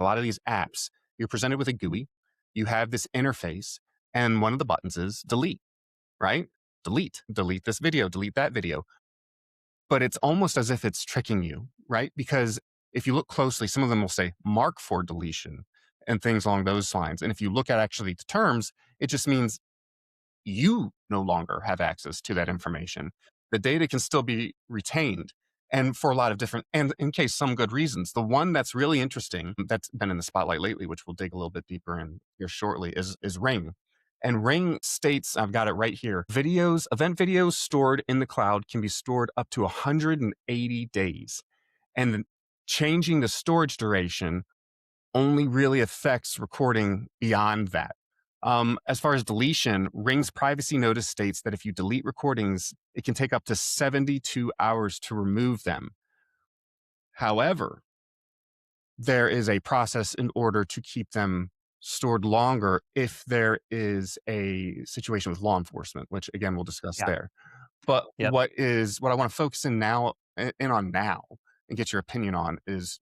lot of these apps, you're presented with a GUI, you have this interface, and one of the buttons is delete, right? Delete this video, delete that video. But it's almost as if it's tricking you, right? Because if you look closely, some of them will say mark for deletion and things along those lines. And if you look at actually the terms, it just means you no longer have access to that information. The data can still be retained, and for a lot of different, and in case some good reasons. The one that's really interesting that's been in the spotlight lately, which we'll dig a little bit deeper in here shortly, is Ring. And Ring states, I've got it right here, event videos stored in the cloud can be stored up to 180 days. And changing the storage duration only really affects recording beyond that. As far as deletion, Ring's privacy notice states that if you delete recordings, it can take up to 72 hours to remove them. However, there is a process in order to keep them stored longer if there is a situation with law enforcement, which again, we'll discuss there. But what I want to focus in on now and get your opinion on is,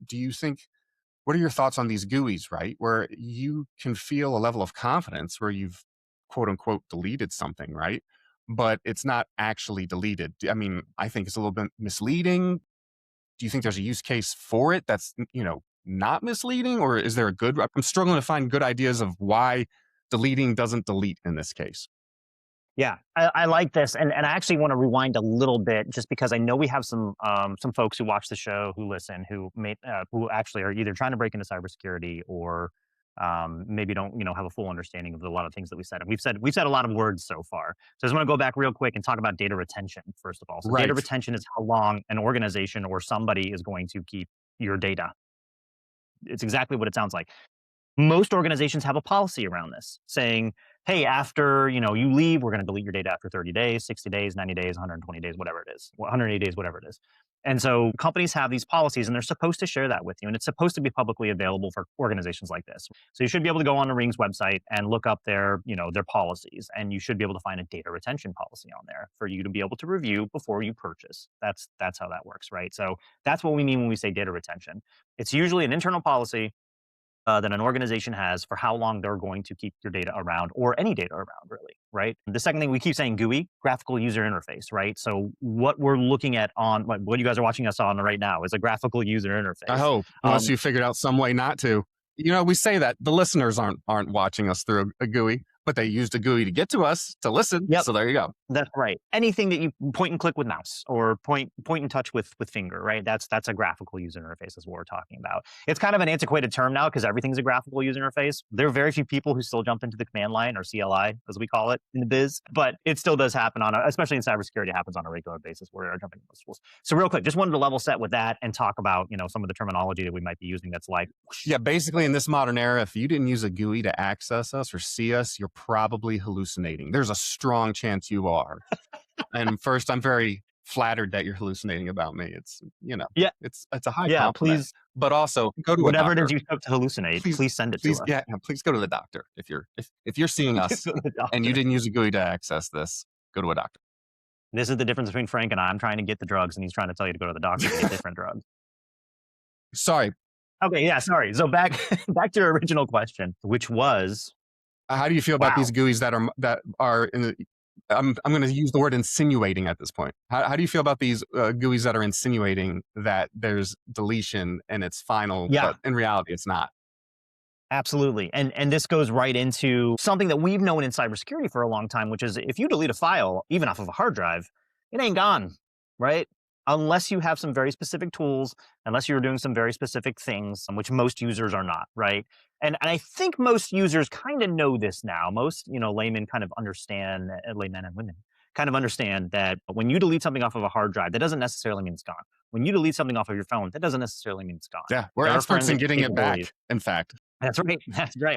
what are your thoughts on these GUIs, right? Where you can feel a level of confidence where you've quote unquote deleted something, right? But it's not actually deleted. I mean, I think it's a little bit misleading. Do you think there's a use case for it that's, not misleading, or is there I'm struggling to find good ideas of why deleting doesn't delete in this case. Yeah, I like this, and I actually want to rewind a little bit, just because I know we have some folks who watch the show, who listen, who actually are either trying to break into cybersecurity or maybe don't have a full understanding of a lot of things that we said. And we've said a lot of words so far. So I just want to go back real quick and talk about data retention first of all. So data retention is how long an organization or somebody is going to keep your data. It's exactly what it sounds like. Most organizations have a policy around this, saying, hey, after you leave, we're going to delete your data after 30 days, 60 days, 90 days, 120 days, whatever it is, 180 days, whatever it is. And so companies have these policies, and they're supposed to share that with you. And it's supposed to be publicly available for organizations like this. So you should be able to go on the Ring's website and look up their policies, and you should be able to find a data retention policy on there for you to be able to review before you purchase. That's how that works, right? So that's what we mean when we say data retention. It's usually an internal policy that an organization has for how long they're going to keep your data around, or any data around, really, right? The second thing, we keep saying GUI, graphical user interface, right? So what we're looking at on, what you guys are watching us on right now, is a graphical user interface. I hope, unless you figured out some way not to. We say that the listeners aren't watching us through a GUI, but they used a GUI to get to us to listen. So there you go. That's right. Anything that you point and click with mouse, or point and touch with finger, right? That's a graphical user interface is what we're talking about. It's kind of an antiquated term now, because everything's a graphical user interface. There are very few people who still jump into the command line, or CLI, as we call it in the biz, but it still does happen especially in cybersecurity, it happens on a regular basis where we're jumping into those tools. So real quick, just wanted to level set with that and talk about, some of the terminology that we might be using that's like, yeah, basically in this modern era, if you didn't use a GUI to access us or see us, you're probably hallucinating. There's a strong chance you are. And first, I'm very flattered that you're hallucinating about me. It's, it's a high compliment. Please. But also, go to whatever a doctor. it is you took to hallucinate, please send it to us. Yeah, please go to the doctor. If you're seeing us and you didn't use a GUI to access this, go to a doctor. This is the difference between Frank and I. I'm trying to get the drugs, and he's trying to tell you to go to the doctor to get different drugs. Sorry. Okay, yeah, sorry. So back to your original question, which was, how do you feel about these GUIs that are in the, I'm going to use the word insinuating at this point. How do you feel about these GUIs that are insinuating that there's deletion and it's final, but in reality it's not? Absolutely. And this goes right into something that we've known in cybersecurity for a long time, which is, if you delete a file, even off of a hard drive, it ain't gone, right? Unless you have some very specific tools, unless you're doing some very specific things, which most users are not, right? And I think most users kind of know this now. Most, laymen kind of understand, laymen and women kind of understand that when you delete something off of a hard drive, that doesn't necessarily mean it's gone. When you delete something off of your phone, that doesn't necessarily mean it's gone. Yeah, we're experts in getting it back, in fact. That's right. That's right.